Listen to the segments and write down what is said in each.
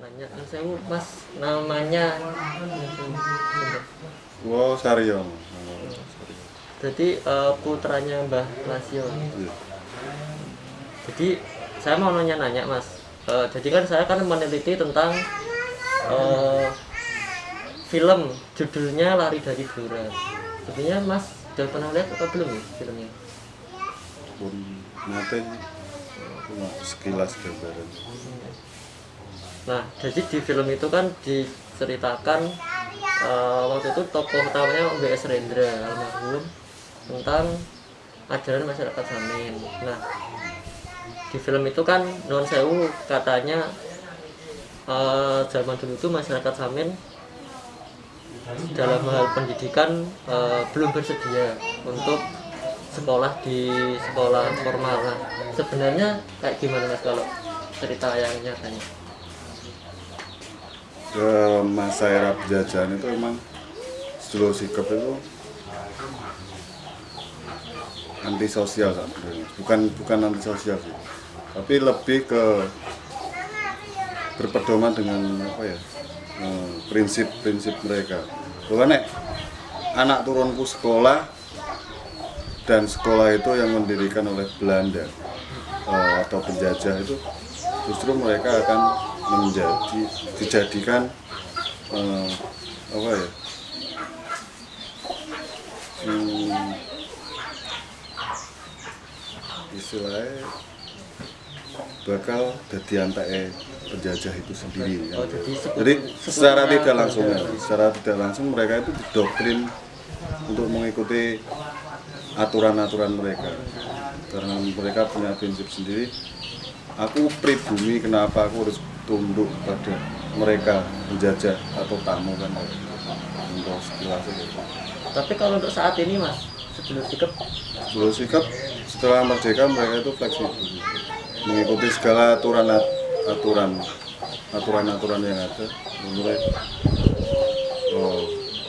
nanya saya mas namanya Wow, Saryo. jadi putranya Mbah Lasio. Iya. Jadi saya mau nanya mas, jadi kan saya kan meneliti tentang film judulnya Lari dari Blora. Sebenarnya mas sudah pernah lihat atau belum ya filmnya? Pun nanti cuma sekilas gambaran. Nah, jadi di film itu kan diceritakan waktu itu tokoh utamanya B.S. Rendra almarhum tentang ajaran masyarakat Samin. Nah, di film itu kan non sewu katanya zaman dulu itu masyarakat Samin dalam hal pendidikan belum bersedia untuk sekolah di sekolah formal. Nah, sebenarnya kayak gimana mas kalau cerita yang nyatanya? Ke masa era penjajahan itu emang Sedulur Sikep itu antisosial sebenarnya. Bukan antisosial sih, tapi lebih ke berpedoman dengan apa ya, prinsip-prinsip mereka. Pokoknya anak turunku sekolah, dan sekolah itu yang mendirikan oleh Belanda atau penjajah itu justru mereka akan dijadikan apa ya, istilahnya bakal jadi antake penjajah itu sendiri kan? Jadi secara tidak langsung mereka itu didoktrin untuk mengikuti aturan-aturan mereka, karena mereka punya prinsip sendiri. Aku pribumi, kenapa aku harus tunduk pada mereka penjajah atau tamu kan, untuk sekilas itu. Tapi kalau untuk saat ini mas, Sedulur Sikep setelah merdeka mereka itu fleksibel, mengikuti segala aturan yang ada. Mulai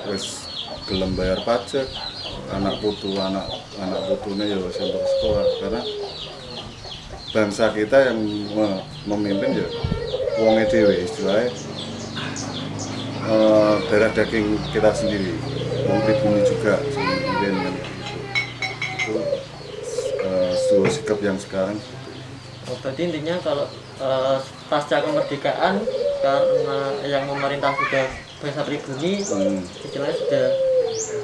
wes gelem bayar pajak, anak putunya ya wis untuk sekolah, karena bangsa kita yang memimpin ya wonge dhewe, istilahnya darah daging kita sendiri, wong pribumi juga mungkin kan itu. Sedulur Sikep yang sekarang. Berarti intinya kalau pasca kemerdekaan karena yang memerintah sudah bangsa pribumi, istilahnya sudah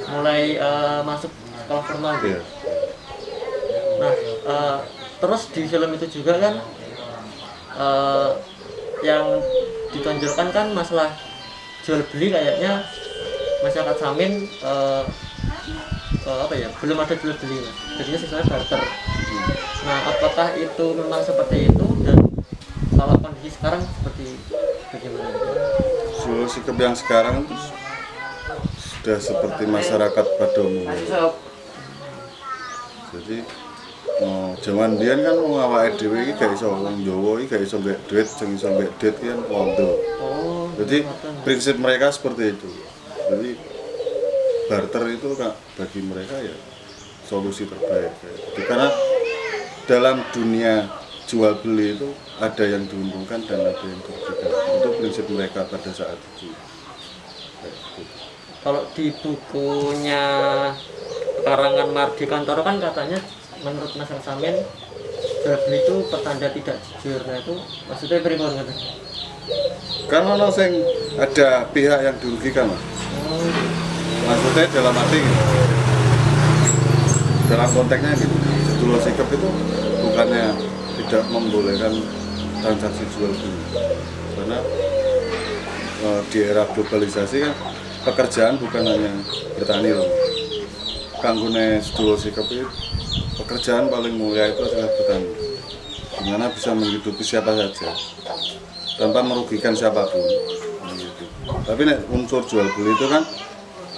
mulai masuk sekolah formal gitu. Yeah. Nah, terus di film itu juga kan yang ditonjolkan kan masalah jual beli, kayaknya masyarakat Samin apa ya, belum ada jual beli, jadinya sisanya barter. Nah, apakah itu memang seperti itu, dan kalau kondisi sekarang seperti bagaimana? Sedulur Sikep yang sekarang itu sudah seperti masyarakat pada umumnya. Jadi jaman biyen kan wong awake dhewe iki gak iso, wong Jawa iki gak iso mbek duit, sing iso mbek duit ki kan wondo. Jadi prinsip mereka seperti itu. Jadi barter itu bagi mereka ya solusi terbaik. Jadi, karena dalam dunia jual beli itu ada yang diuntungkan dan ada yang dirugikan. Itu prinsip mereka pada saat itu. Kalau di bukunya karangan Mardi Kantoro kan katanya menurut masyarakat Samin jual beli itu pertanda tidak jujur. Nah itu maksudnya bagaimana? Karena ada pihak yang dirugikan, Mas. Maksudnya dalam arti gitu. Dalam konteksnya gitu, Sedulur Sikep itu bukannya tidak membolehkan transaksi jual beli, karena di era globalisasi kan pekerjaan bukan hanya bertani loh. Kanggone Sedulur Sikep itu pekerjaan paling mulia itu adalah bertani, dimana bisa menghidupi siapa saja tanpa merugikan siapapun gitu. Tapi unsur jual beli itu kan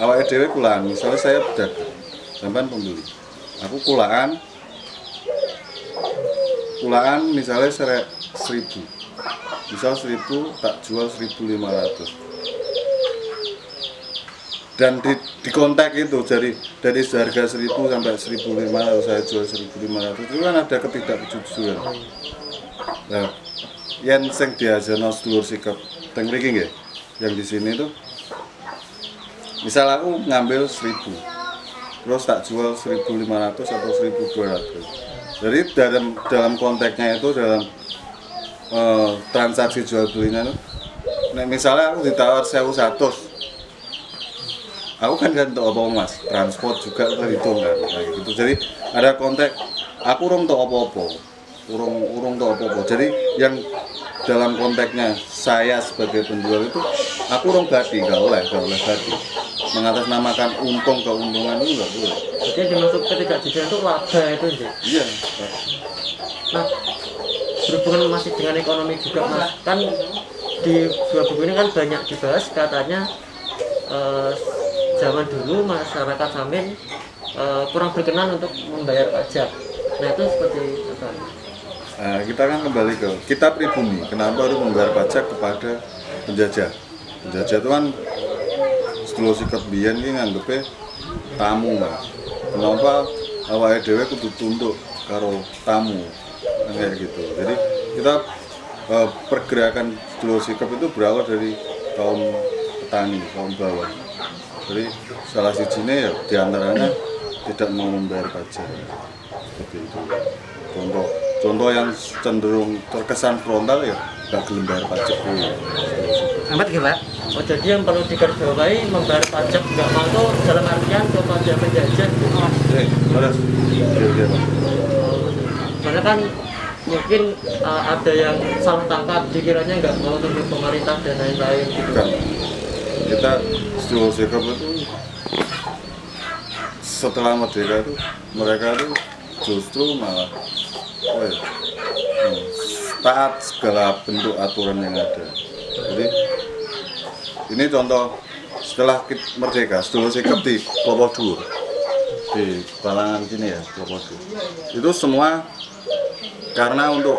awake dhewe kulaan. Misalnya saya pedagang, sampean pembeli, aku kulaan misalnya 1.000, misal 1.000 tak jual 1.500, dan di kontak itu dari harga 1.000 sampai 1.500 saya jual 1.500, itu kan ada ketidakjujuran. Nah, yang sing diajarno Sedulur Sikep teng mriki nggih. Yang di sini tuh misal aku ngambil 1000. Terus tak jual 1.500 atau 1.200. Jadi dalam konteksnya itu dalam transaksi jual belinya itu, misalnya aku ditawar 1.100, aku kan untuk apa mas, transport juga terhitung kan, kayak gitu. Jadi ada konteks aku urung untuk apa-apa, urung untuk apa-apa. Jadi yang dalam konteksnya saya sebagai penjual itu aku urung badi, nggak boleh badi. Mengatasnamakan keuntungan itu nggak boleh. Jadi yang dimaksud ketidakjujuran itu laba itu sih. Iya. Nah, berhubungan masih dengan ekonomi juga mas, kan di dua buku ini kan banyak dibahas katanya zaman dulu masyarakat Samin kurang berkenan untuk membayar pajak. Nah itu seperti apa? Kita kan kembali ke kita pribumi. Kenapa harus membayar pajak kepada penjajah? Penjajah itu kan sedulur sikap biyen iki nganggepe tamu kan. Kenapa awake dhewe kudu tunduk karo tamu kayak gitu. Jadi kita pergerakan sedulur sikap itu berawal dari kaum petani, kaum bawah. Jadi salah sijinya ya diantaranya tidak mau membayar pajak seperti itu. Contoh yang cenderung terkesan frontal ya nggak gelem bayar pajak dulu. Amat gila. Oh jadi yang perlu digarisbawahi membayar pajak nggak mau tuh dalam artian kepada penjajah. Harus. Iya Pak. Soalnya kan mungkin ada yang salah tangkap dikiranya nggak mau tunduk pemerintah dan lain-lain gitu. Bukan. Kita sedulur sikap itu setelah merdeka itu mereka itu justru malah taat segala bentuk aturan yang ada. Jadi ini contoh setelah merdeka sedulur sikap di Klopo Dhuwur di Balangan sini ya, Klopo Dhuwur itu semua karena untuk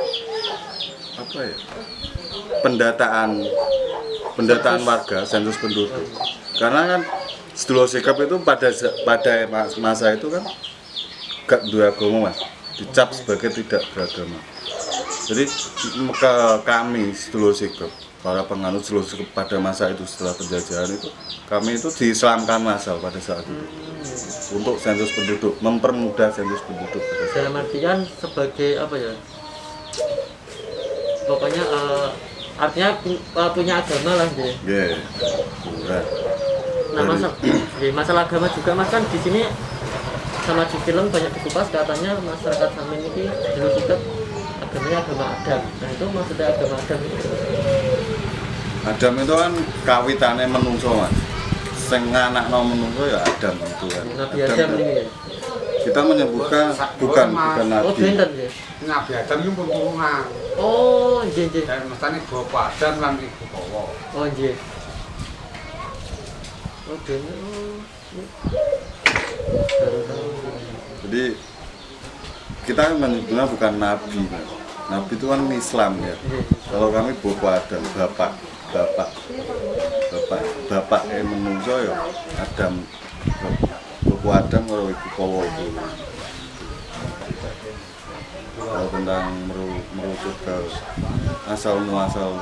apa ya, pendataan warga, sensus penduduk. Karena kan sedulur sikap itu pada masa itu kan gak dua agama mas, dicap sebagai tidak beragama. Jadi kami sedulur sikap, para penganut sedulur sikap pada masa itu setelah penjajahan itu, kami itu diislamkan massal pada saat itu untuk sensus penduduk, mempermudah sensus penduduk. Dalam artian sebagai apa ya? Pokoknya artinya punya agama lah deh. Yeah. Nah masalah agama juga mas, kan di sini sama di film banyak dikupas katanya masyarakat Samin ini dulu sikap agamanya agama Adam. Nah itu maksudnya agama Adam itu? Adam itu kan kawitannya menungso mas. Sing anakno menungso ya Adam itu kan. Nabi Adam ini ya. Kita menyebutkan bukan nabi. Oh benten ya. Nabi Adam itu pun turunan. Oh nggih nggih. Dan mestane bapak Adam lan ibu Hawa. Oh nggih. Oh benten. Jadi kita menyebutnya bukan nabi. Nabi itu kan Islam ya. Kalau kami bapak Adam, bapak yang menungso ya Adam. Bapak Adam kalau ibu Hawa itu. Kalau tentang merucut ke asal muasal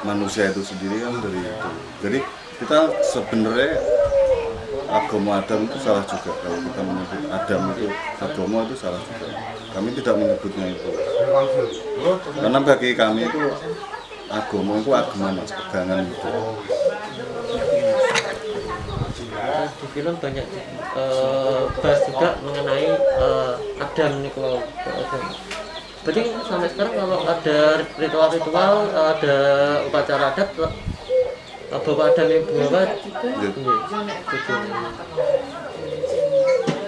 manusia itu sendiri kan dari itu. Jadi kita sebenarnya agama Adam itu salah juga. Kalau kita menyebut Adam itu agama itu salah juga. Kami tidak menyebutnya itu. Karena bagi kami itu agama itu agama mas, pegangan itu. Di film banyak bahas juga mengenai Adam nih kalau Adam. Berarti sampai sekarang kalau ada ritual-ritual, ada upacara adat, Bapak Adam Ibu Hawa.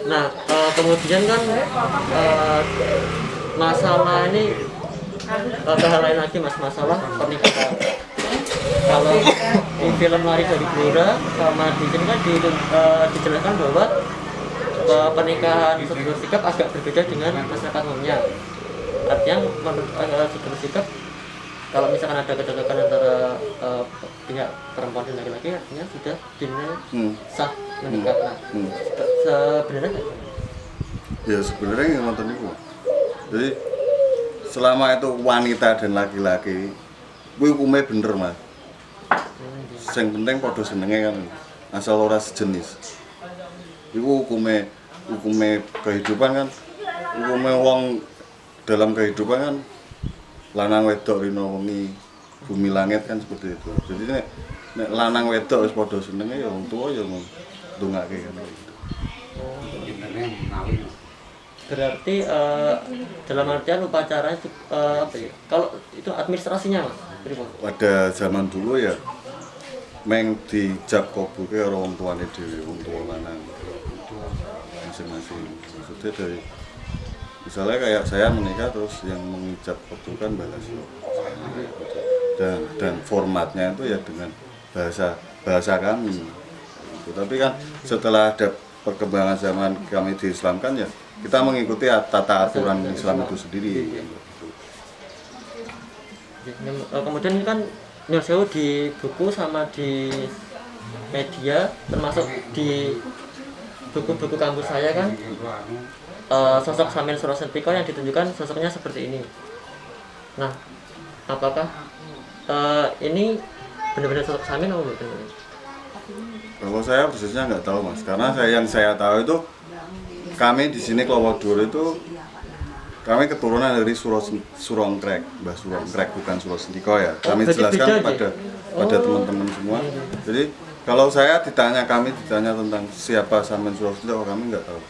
Nah kemudian kan masalah ini hal lain lagi mas, masalah pernikahan. Kalau di film Lari dari Blora sama di sini kan dijelaskan bahwa pernikahan sedulur sikap agak berbeda dengan masyarakat umumnya. Artinya menurut sedulur sikap kalau misalkan ada kecocokan antara pihak perempuan dan laki-laki artinya sudah dinilai sah menikah. Nah, sebenarnya nggak? Ya sebenarnya yang nonton itu. Jadi selama itu wanita dan laki-laki kuwi hukume bener Mas. Sing penting padha senenge kan asal ora sejenis. Iku hukume kehidupan kan, hukume wong dalam kehidupan kan lanang wedok rino wengi bumi langit kan seperti itu. Jadi nek lanang wedok wis padha senenge ya wong tuwa ya ndongake kan gitu. Jenenge menawi. Berarti dalam artian upacara itu apa ya? Kalau itu administrasinya Mas. Pada zaman dulu ya meng dijab kobuke karo wong tuane dhewe, wong tuwa lanang. Masing-masing. Maksudnya dari misalnya kayak saya menikah terus yang mengijab kabul kan balas dan formatnya itu ya dengan bahasa kami. Gitu. Tapi kan setelah ada perkembangan zaman kami diislamkan ya kita mengikuti tata aturan Islam itu sendiri. Kemudian ini kan Nyun Sewu di buku sama di media, termasuk di buku-buku kampus saya kan sosok Samin Surasentiko yang ditunjukkan sosoknya seperti ini. Nah, apakah ini benar-benar sosok Samin atau bukan? Kalau saya khususnya nggak tahu Mas, karena yang saya tahu itu kami di sini Klowodur itu kami keturunan dari Surongkrek, Mbah Surongkrek bukan Surasentiko ya. Kami jelaskan pada teman-teman semua. Jadi kalau kami ditanya tentang siapa Samin Surasentiko, kami nggak tahu.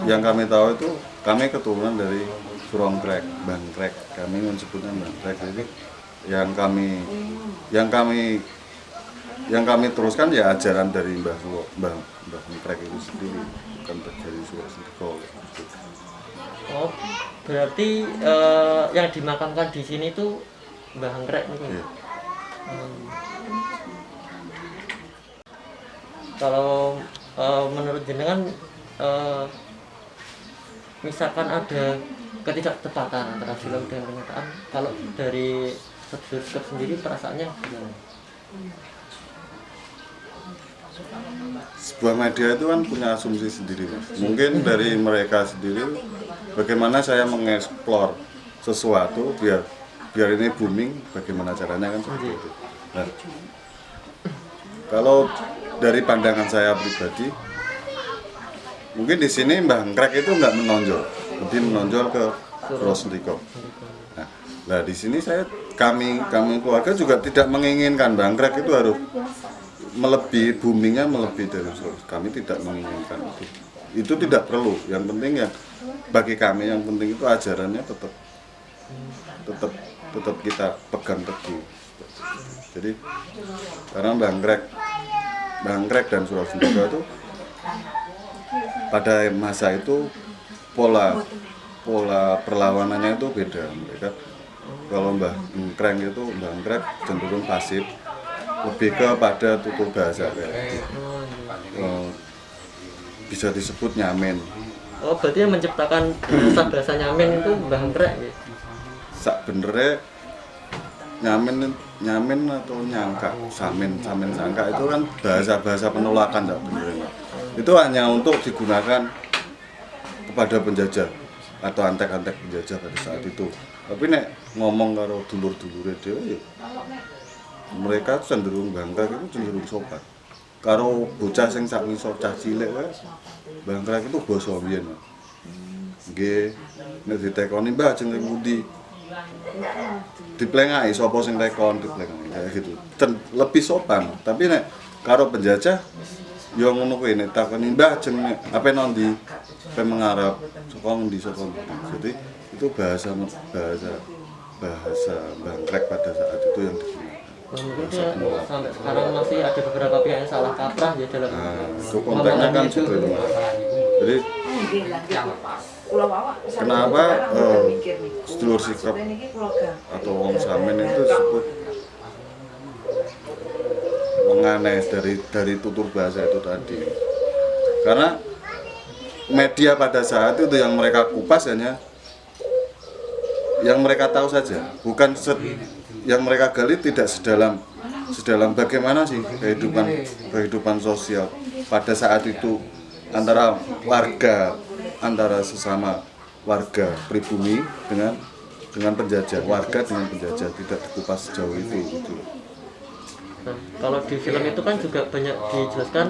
Yang kami tahu itu kami keturunan dari Surongkrek, Bangkrek. Kami menyebutnya Bangkrek. Jadi yang kami teruskan ya ajaran dari Mbah Bangkrek itu sendiri, bukan dari Surasentiko. Oh, berarti yang dimakamkan di sini tuh Mbah Anggrek nih. Iya. Kalau menurut jenengan misalkan ada ketidaktepatan antara film dan kenyataan, kalau dari Sedulur sendiri perasaannya gimana? Sebuah media itu kan punya asumsi sendiri Mas. Mungkin dari mereka sendiri bagaimana saya mengeksplor sesuatu biar ini booming, bagaimana caranya kan seperti itu. Nah, kalau dari pandangan saya pribadi, mungkin di sini Mbah Anggrek itu nggak menonjol, lebih menonjol ke Surasentiko. Nah, di sini kami keluarga juga tidak menginginkan Mbah Anggrek itu harus boomingnya melebihi dari Surasentiko. Kami tidak menginginkan itu. Itu tidak perlu. Yang penting ya bagi kami yang penting itu ajarannya tetap kita pegang teguh. Jadi karena Mbah Anggrek dan Surasentiko itu pada masa itu pola perlawanannya itu beda. Mereka kalau Mbah Anggrek cenderung pasif, lebih kepada tutur bahasa kayak bisa disebut nyamen. Oh, berarti yang menciptakan bahasa nyamen itu Mbah Anggrek ya? Sak benernya nyamen atau nyangka, samen sangka itu kan bahasa penolakan tak bener. Itu hanya untuk digunakan kepada penjajah atau antek-antek penjajah pada saat itu. Tapi nek ngomong karo dulur-dulure dhewe ya mereka cenderung Anggrek itu cenderung sopan. Karo bocah sing sak ngisor cah cilik wae Anggrek itu basa mbiyen. Nggih, nek ditekoni Mbah jeneng pundi? Diplengaki sapa sing tekon diplengaki kayak gitu. Lebih sopan, tapi nek karo penjajah ya ngono kuwi nek takoni Mbah jeneng apa nondi? Pe mengarep saka ngendi saka ngendi. Jadi itu bahasa Anggrek pada saat itu yang digunakan. Mungkin sampai sekarang masih ada beberapa pihak yang salah kaprah ya dalam itu konteksnya kan seperti itu. Jadi kenapa sedulur sikap atau wong Samin itu disebut wong aneh dari tutur bahasa itu tadi? Karena media pada saat itu yang mereka kupas hanya yang mereka tahu saja, bukan yang mereka gali tidak sedalam bagaimana sih kehidupan sosial pada saat itu antara warga, antara sesama warga pribumi dengan penjajah, warga dengan penjajah, tidak dikupas sejauh itu gitu. Nah, kalau di film itu kan juga banyak dijelaskan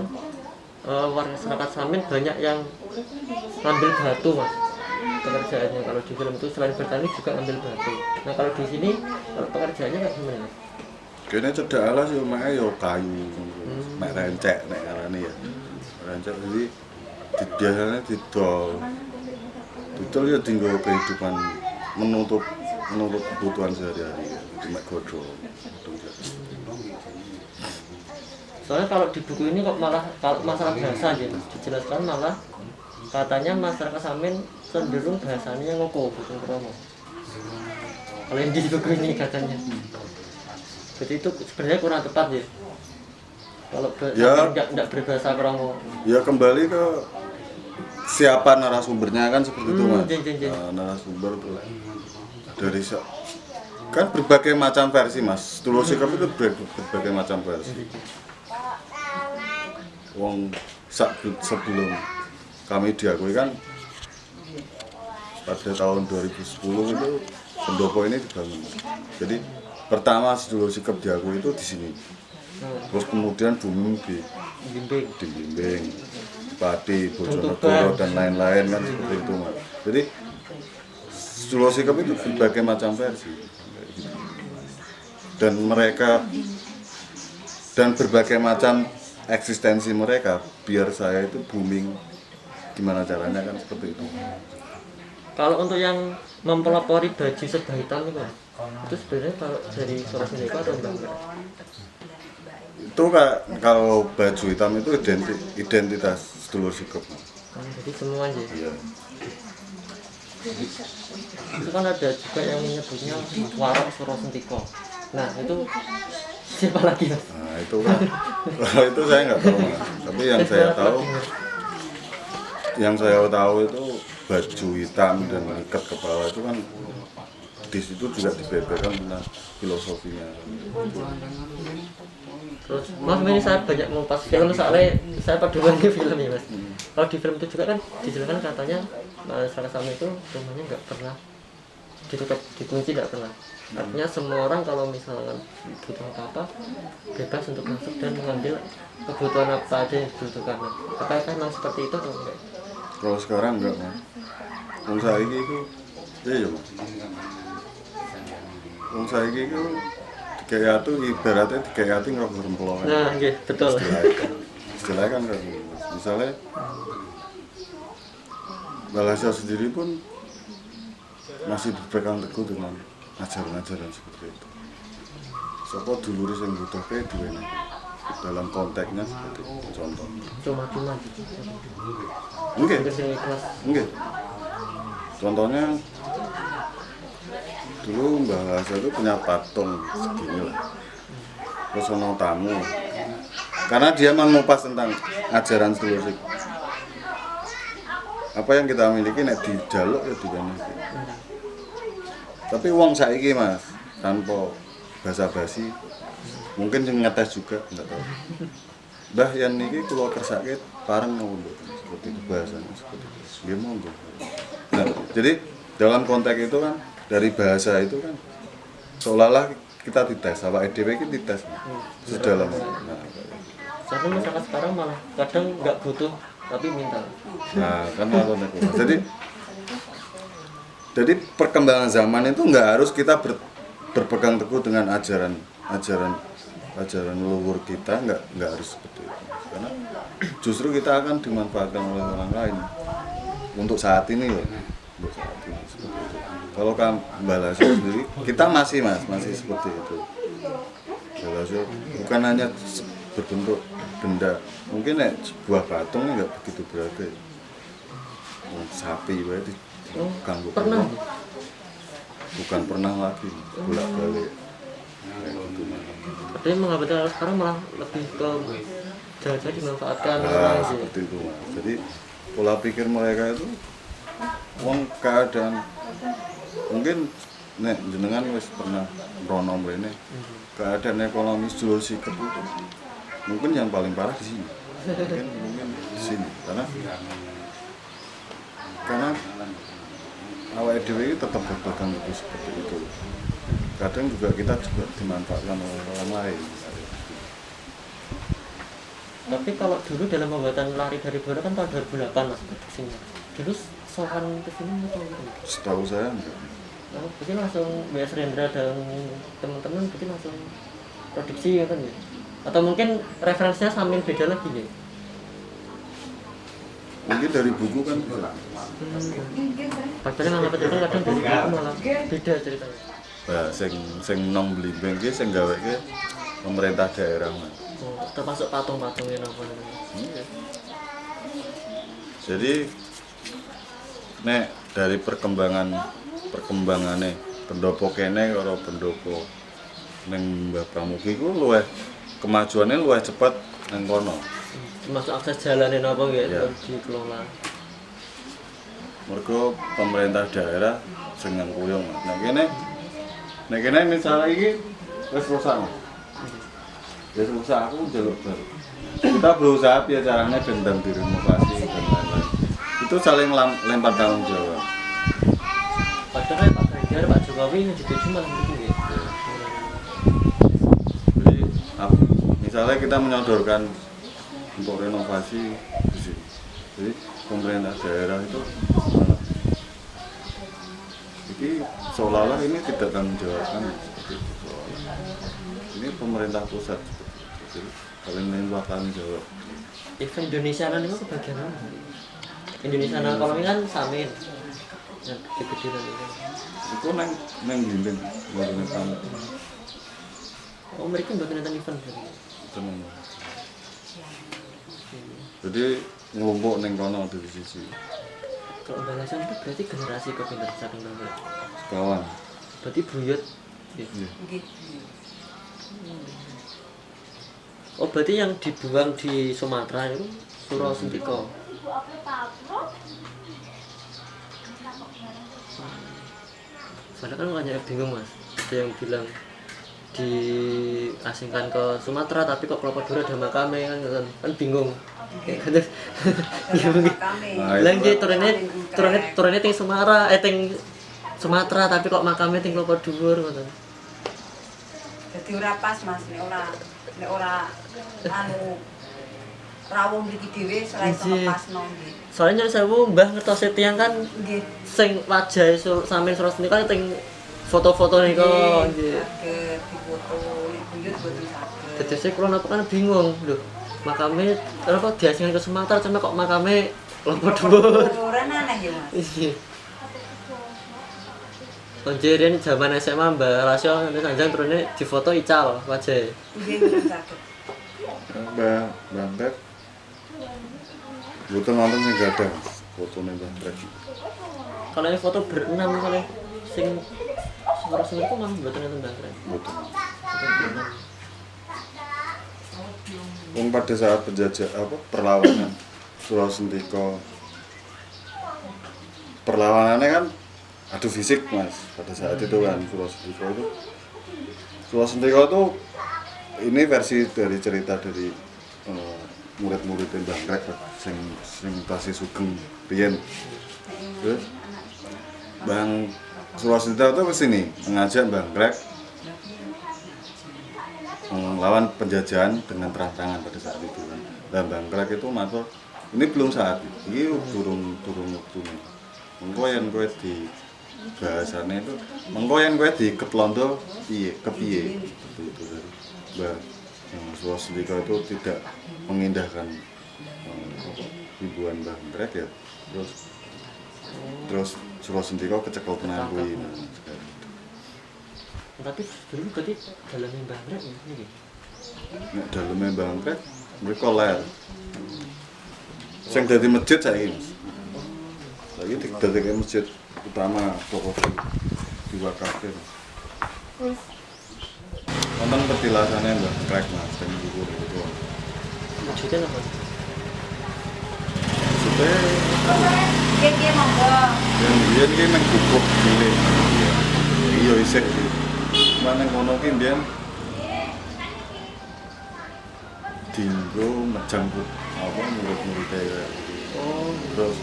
warga masyarakat Samin banyak yang ngambil batu mas pekerjaannya. Kalau di film itu selain bertani juga ngambil batu. Nah kalau di sini kalau pekerjaannya kayak gimana mas? Kayaknya cedak ala sih omahnya ya kayu, mek rencek nek arane ya. Rencek jadi biasanya didol ya tinggal kehidupan menutup kebutuhan sehari-hari ya. Jadi mek godhong. Soalnya kalau di buku ini kok malah kalau masalah bahasa gitu dijelaskan malah katanya masyarakat Samin cenderung bahasanya ngoko bukan kromo. Kalau yang di buku ini katanya. Jadi itu sebenarnya kurang tepat ya. Kalau Ya. nggak berbahasa kromo. Ya kembali ke siapa narasumbernya kan seperti itu mas. Jeng. Narasumber tuh dari kan berbagai macam versi mas. Sedulur Sikap itu berbagai macam versi. Wong sebelum kami diakui kan pada tahun 2010 itu pendopo ini dibangun. Jadi pertama Sedulur Sikap diakui itu di sini. Terus kemudian Bumi dibimbing, Pati, Bojonegoro dan lain-lain kan seperti itu mas. Jadi Sedulur Sikap itu berbagai macam versi. Dan berbagai macam eksistensi mereka biar saya itu booming gimana caranya kan seperti itu. Kalau untuk yang mempelopori baju serba hitam itu sebenarnya kalau dari Solo sendiri atau enggak? Itu kalau baju hitam itu identitas Sedulur Sikap. Jadi semua aja. Iya. Itu kan ada juga yang menyebutnya Warok Suro Sentiko. Nah itu siapa lagi mas? Nah itu kan, itu saya nggak tahu mas. Tapi yang saya tahu itu baju hitam dan ikat kepala itu kan di situ juga dibeberkan tentang filosofinya. Terus mas ini saya banyak mengupas film soalnya saya paduan ke film ya mas. Kalau di film itu juga kan dijelaskan katanya masyarakat Samin itu rumahnya nggak pernah ditutup, dikunci nggak pernah. Artinya semua orang kalau misalkan butuh apa-apa bebas untuk masuk dan mengambil kebutuhan apa aja yang dibutuhkan. Apakah memang seperti itu atau enggak? Kalau sekarang enggak mas. Wong saiki itu, iya mas. Wong saiki itu dikayatu ibaratnya dikayati ngerokok rempelongan. Nah, iya betul. Istilahnya kan kayak gitu. Misalnya Balasya sendiri pun masih berpegang teguh dengan ajaran-ajaran seperti itu. Sopo dulur sing butuhke duwene dalam konteksnya seperti itu. Contoh. Cuma-cuma. Nggih. Kesini kelas. Nggih. Contohnya dulu Mbah Hasan itu punya patung segini lah. Terus ono tamu. Karena dia mengupas tentang ajaran Sedulur Sikap. Apa yang kita miliki nek dijaluk ya diwenehi. Tapi wong saiki mas, tanpa basa-basi, mungkin sing ngetes juga enggak tahu. Mbah yen niki kula kersake pareng monggo seperti itu bahasanya seperti itu. Nggih monggo. Nah, jadi dalam konteks itu kan dari bahasa itu kan seolah-olah kita dites, awake dhewe iki dites. Sedalam. Nah, Soalnya masyarakat sekarang malah kadang nggak butuh tapi minta. nah kan konteks itu. Jadi perkembangan zaman itu nggak harus kita berpegang teguh dengan ajaran leluhur kita, nggak harus seperti itu. Karena justru kita akan dimanfaatkan oleh orang lain untuk saat ini loh, untuk saat ini seperti itu. Kalau Mbah Lasya sendiri, kita masih seperti itu. Mbah Lasya bukan hanya berbentuk benda, mungkin sebuah patung nggak begitu berarti. Sapi berarti ganggu Pernah. bukan pernah lagi bolak-balik kayak gitu. Tapi mengabaikan sekarang malah lebih ke jangan-jangan dimanfaatkan Nah, orang sih. seperti itu mas. Jadi pola pikir mereka itu wong keadaan mungkin nek jenengan wis pernah merono mrene keadaan ekonomi Sedulur Sikap itu mungkin yang paling parah di sini. Mungkin di sini karena awake dhewe tetap berpegang teguh seperti itu. Kadang juga kita juga dimanfaatkan oleh orang lain. Tapi kalau dulu dalam pembuatan Lari dari Bola kan tahun 2008 mas produksinya. Dulu soal ke film atau gitu? Setahu saya enggak. Nah, berarti langsung BS Rendra dan teman-teman berarti langsung produksi ya kan ya? Atau mungkin referensinya sambil beda lagi ya? Mungkin dari buku kan bisa. Padahal nggak betul kadang dari buku malah beda ceritanya. Nah, sing nong blimbing ki sing gaweke pemerintah daerah Mas. Oh, termasuk patung-patungnya apa namanya? Iya. Jadi nek dari perkembangannya pendopo kene karo pendopo ning Mbah Pramugi ku luwih kemajuannya luwih cepet nang kono. Termasuk akses jalannya apa Ya. gitu dikelola. Mergo pemerintah daerah sing ngkuyung. Nek kene misalnya iki wis rusak. Wis rusak aku njaluk baru. Kita berusaha piye caranya gendang direnovasi dan lain-lain. Itu saling lempar tanggung jawab. Padahal Pak Ganjar, Pak Jokowi yang dituju malah gitu ya. Jadi misalnya kita menyodorkan untuk renovasi di sini. Jadi pemerintah daerah itu ini seolah-olah ini tidak tanggung jawabkan seperti itu seolah. Ini pemerintah pusat seperti itu. Jadi kalian luar tanggung jawab. Event Indonesianan itu kebagian apa? Indonesianan kalau ini kan Samin yang gede-gede nanti kan. Itu neng bimbing tamu. Oh mereka buat nonton event gitu. Tenang. Jadi ngelompok neng kono di sisi. Kalau balasan itu berarti generasi kepintar saking banget. Kawan. Berarti buyut. Ya. Iya. Oh berarti yang dibuang di Sumatera itu Suro Sentiko. Soalnya kan banyak yang bingung mas. Ada yang bilang diasingkan ke Sumatera tapi kok Kelapa-Dura ada makamnya kan bingung. Gitu. Bilang dia turunnya ting Sumatera tapi kok makamnya ting Kelapa-Dura gitu. Jadi ora pas mas, nek ora anu rawuh mriki dhewe selain sama pasno nggih. Soalnya nyuwun sewu Mbah ngertos tiyang kan Nggih. sing wajahe sampeyan Sura Sentiko kan ting foto-foto niku nggih. Saged difoto nek buyut boten saged. Dadi sik kula napa kan bingung lho. Makame apa diasingkan ke Sumatera cuma kok makame Kelapa-Dura. Ora aneh ya mas. Iya. Konjerian zaman SMA Mbak Rasyo nanti sanjang turunnya di foto ical wajah. Nggih boten saged. Mbak Brek. Bukan nonton sing gak ada fotonya Mbak Brek. Kalau ini foto berenam misalnya sing Sura Sentiko mah mboten nonton Mbak Kren. Betul. Foto berenam. Pada saat perlawanan Sura Sentiko, perlawanannya kan adu fisik mas pada saat itu kan Sura Sentiko itu ini versi dari cerita dari murid-murid Mbah Krek sing tasih sugeng riyen. Terus Bang Sura Sentiko itu kesini mengajak Mbah Krek melawan penjajahan dengan terang-terangan pada saat itu kan. Dan Mbah Krek itu matur ini belum saat ini turun waktu nih. Engko yang gue di bahasanya itu mengko yen kowe dikeplondo kepiye seperti itu dari Mbah Sura Sentiko itu tidak mengindahkan hiburan Mbah Krek ya terus Sura Sentiko kecekel tenan kuwi Tapi dulu berarti dalamnya Mbah Kren ini. nek daleme Mbah Krek mriko ler sing dadi masjid saiki Mas saiki dadi masjid utama toko diwakafke wonten petilasane Mbah Krek Mas sing dhuwur itu Maksudnya apa? maksudnya Nggih monggo. yang biyen ki nang gubuk cilik iya isih cuma nang kono ki mbiyen dinggo menjangkut apa murid-murid kayak Oh, terus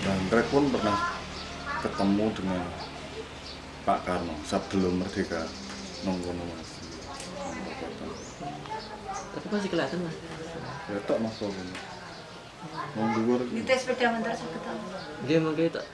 Mbah Krek pun pernah ketemu dengan Pak Karno sebelum merdeka nongkono Mas. Tapi masih kelihatan Mas. Ya tok Mas kok. Wong dhuwur. Di tes sepeda motor saya ketemu. Nggih mangke tak